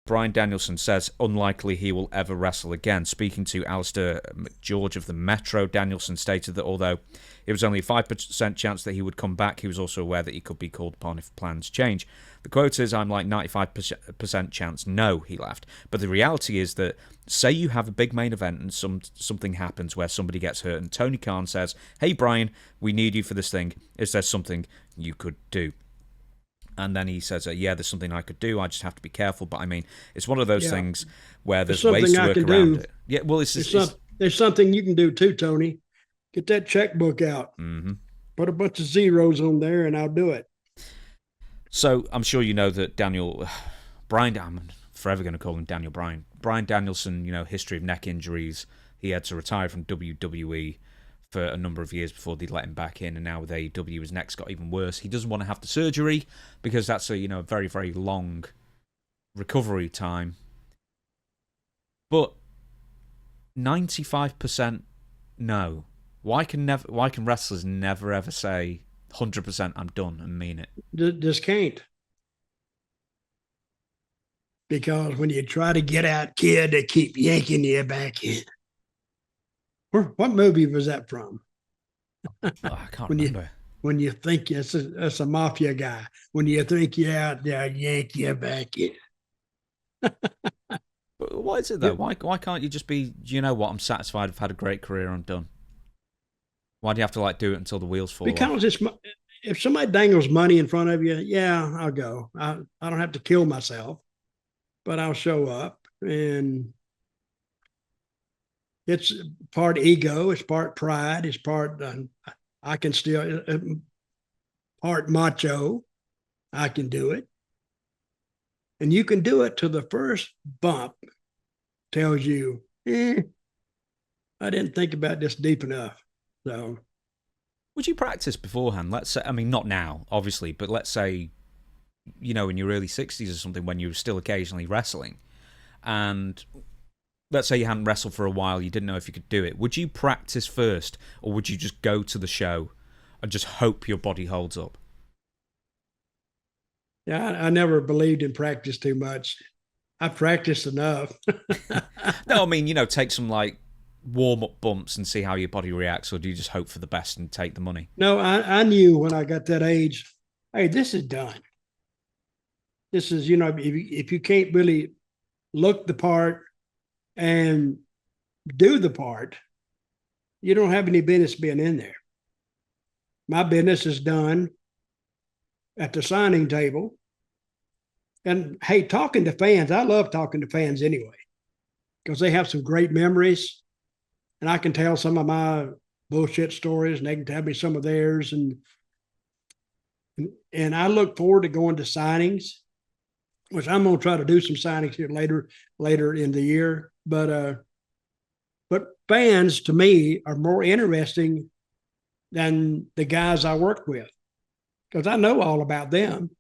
Bryan Danielson says unlikely he will ever wrestle again. Speaking to Alistair McGeorge of the Metro, Danielson stated that although it was only a 5% chance that he would come back, he was also aware that he could be called upon if plans change. The quote is, I'm like 95% chance no, he laughed. But the reality is that, say you have a big main event and something happens where somebody gets hurt and Tony Khan says, hey Bryan, we need you for this thing. Is there something you could do? And then he says, yeah, there's something I could do. I just have to be careful. But I mean, it's one of those things where there's ways to work around it. Yeah, well, there's something you can do too, Tony. Get that checkbook out. Mm-hmm. Put a bunch of zeros on there, and I'll do it. So I'm sure you know that Bryan, I'm forever going to call him Daniel Bryan. Bryan Danielson, history of neck injuries. He had to retire from WWE for a number of years before they let him back in, and now with AEW his neck's got even worse. He doesn't want to have the surgery because that's a very, very long recovery time. But 95% no. Why can wrestlers never ever say 100% I'm done and mean it? Just can't. Because when you try to get out, kid, they keep yanking you back in. What movie was that from? Oh, I can't remember. When you think that's a mafia guy. When you think you're out there, yank you back in. But why is it though? Why can't you just be, you know what, I'm satisfied, I've had a great career, I'm done? Why do you have to do it until the wheels fall off? Because if somebody dangles money in front of you, yeah, I'll go. I don't have to kill myself, but I'll show up. And it's part ego, it's part pride, it's part I can still part macho. I can do it, and you can do it till the first bump tells you, I didn't think about this deep enough. So, would you practice beforehand? Let's say, I mean, not now, obviously, but let's say, in your early 60s or something, when you were still occasionally wrestling, and let's say you hadn't wrestled for a while, you didn't know if you could do it. Would you practice first, or would you just go to the show and just hope your body holds up? Yeah, I never believed in practice too much. I practiced enough. No, I mean, take some warm-up bumps and see how your body reacts, or do you just hope for the best and take the money? No, I knew when I got that age, hey, this is done. This is, if you can't really look the part and do the part, you don't have any business being in there. My business is done at the signing table. And hey, talking to fans, I love talking to fans anyway, because they have some great memories. And I can tell some of my bullshit stories, and they can tell me some of theirs. And I look forward to going to signings, which I'm going to try to do some signings here later in the year. But fans to me are more interesting than the guys I work with, because I know all about them.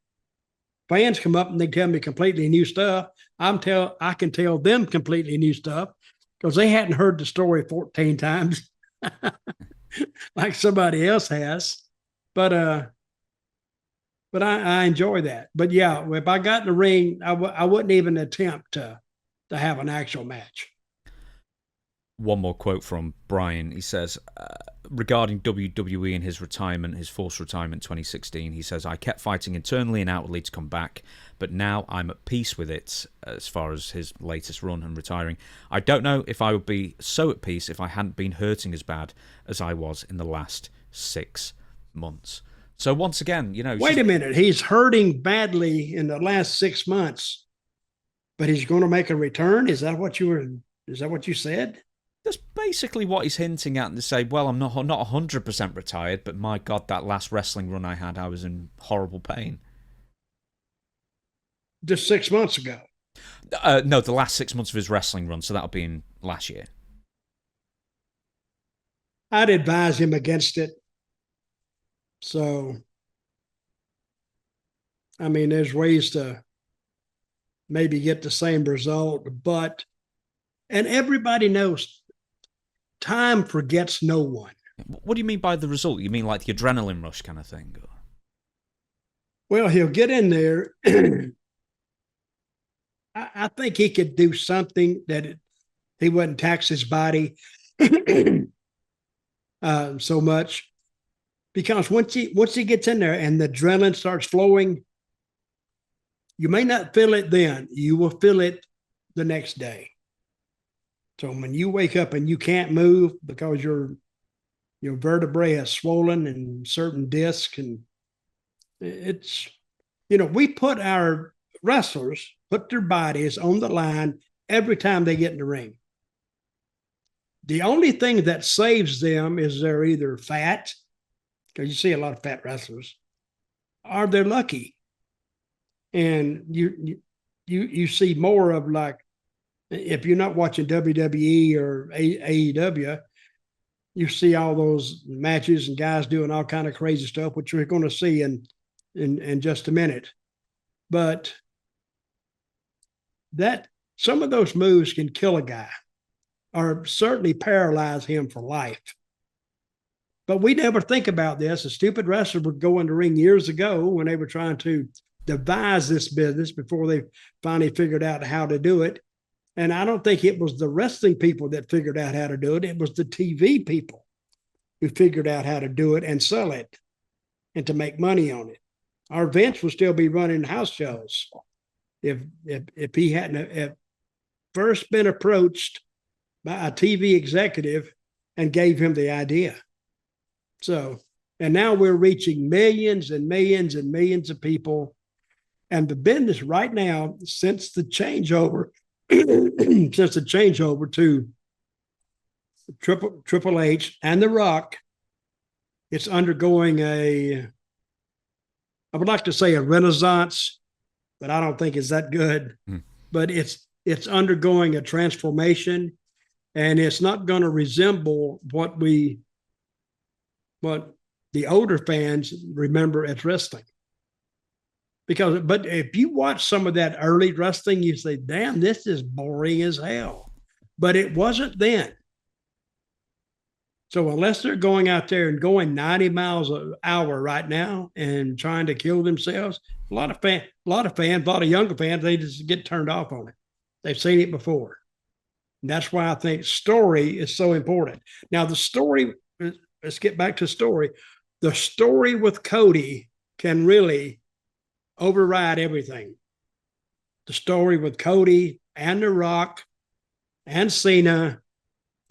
Fans come up and they tell me completely new stuff. I can tell them completely new stuff because they hadn't heard the story 14 times like somebody else has. But I enjoy that. But yeah, if I got in the ring, I wouldn't even attempt to have an actual match. One more quote from Bryan. He says, regarding WWE and his retirement, his forced retirement in 2016, he says, I kept fighting internally and outwardly to come back, but now I'm at peace with it as far as his latest run and retiring. I don't know if I would be so at peace if I hadn't been hurting as bad as I was in the last 6 months. So once again, Wait a minute. He's hurting badly in the last 6 months, but he's going to make a return? Is that what you said? That's basically what he's hinting at, and to say, well, I'm not 100% retired, but my God, that last wrestling run I had, I was in horrible pain. Just 6 months ago? No, the last 6 months of his wrestling run, so that'll be in last year. I'd advise him against it. So, I mean, there's ways to maybe get the same result, and everybody knows time forgets no one. What do you mean by the result? You mean like the adrenaline rush kind of thing? Well, he'll get in there I think he could do something that he wouldn't tax his body so much, because once he gets in there and the adrenaline starts flowing, you may not feel it then. You will feel it the next day. So when you wake up and you can't move because your vertebrae has swollen and certain discs, and it's, we put our wrestlers put their bodies on the line every time they get in the ring. The only thing that saves them is they're either fat, because you see a lot of fat wrestlers, or they're lucky. And you see more of, like, if you're not watching WWE or AEW, you see all those matches and guys doing all kind of crazy stuff, which we're going to see in just a minute. But that some of those moves can kill a guy or certainly paralyze him for life. But we never think about this. A stupid wrestler would go in the ring years ago when they were trying to devise this business before they finally figured out how to do it. And I don't think it was the wrestling people that figured out how to do it. It was the TV people who figured out how to do it and sell it and to make money on it. Our Vince would still be running house shows if he hadn't first been approached by a TV executive and gave him the idea. So, and now we're reaching millions and millions and millions of people. And the business right now, since the changeover to Triple H and The Rock, it's undergoing I would like to say a renaissance, but I don't think it's that good. But it's undergoing a transformation, and it's not going to resemble what the older fans remember as wrestling. But if you watch some of that early wrestling, you say, damn, this is boring as hell. But it wasn't then. So unless they're going out there and going 90 miles an hour right now and trying to kill themselves, a lot of younger fans, they just get turned off on it. They've seen it before. And that's why I think story is so important. Now, the story, let's get back to story. The story with Cody can really override everything. The story with Cody and The Rock and Cena,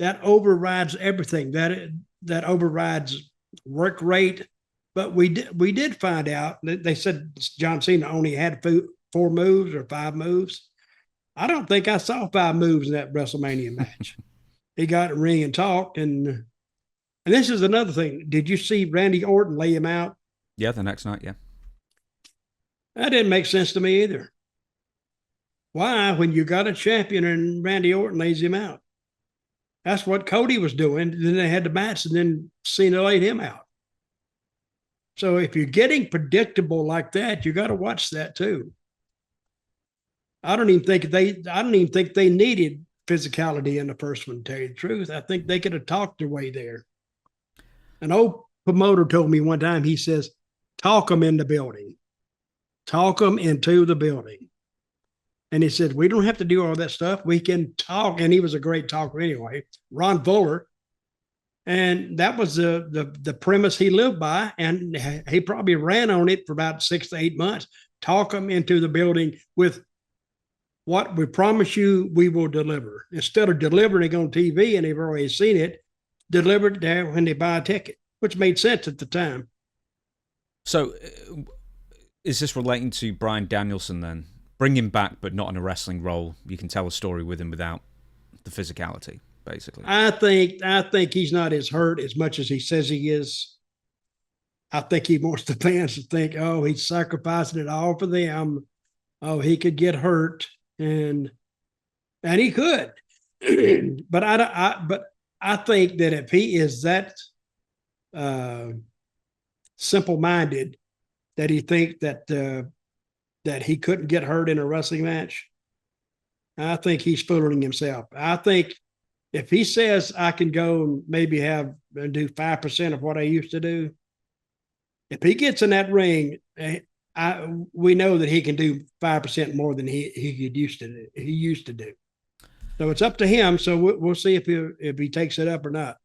that overrides everything. That overrides work rate. But we did find out that they said John Cena only had 4 moves or 5 moves. I don't think I saw 5 moves in that WrestleMania match. He got in the ring and talked, and this is another thing. Did you see Randy Orton lay him out? Yeah, the next night, yeah. That didn't make sense to me either. Why, when you got a champion and Randy Orton lays him out? That's what Cody was doing. Then they had the match, and then Cena laid him out. So if you're getting predictable like that, you got to watch that too. I don't even think they needed physicality in the first one, to tell you the truth. I think they could have talked their way there. An old promoter told me one time, he says, talk them in the building. Talk them into the building. And he said, we don't have to do all that stuff. We can talk. And he was a great talker anyway, Ron Fuller. And that was the premise he lived by. And he probably ran on it for about 6 to 8 months. Talk them into the building with what we promise you we will deliver. Instead of delivering it on TV and they've already seen it, deliver it there when they buy a ticket, which made sense at the time. So is this relating to Bryan Danielson then? Bring him back, but not in a wrestling role. You can tell a story with him without the physicality, basically. I think he's not as hurt as much as he says he is. I think he wants the fans to think, oh, he's sacrificing it all for them. Oh, he could get hurt, and he could. But I think that if he is that simple-minded that he think that he couldn't get hurt in a wrestling match, I think he's fooling himself. I think if he says I can go and maybe do 5% of what I used to do, if he gets in that ring, we know that he can do 5% more than he used to do. So it's up to him. So we'll see if he takes it up or not.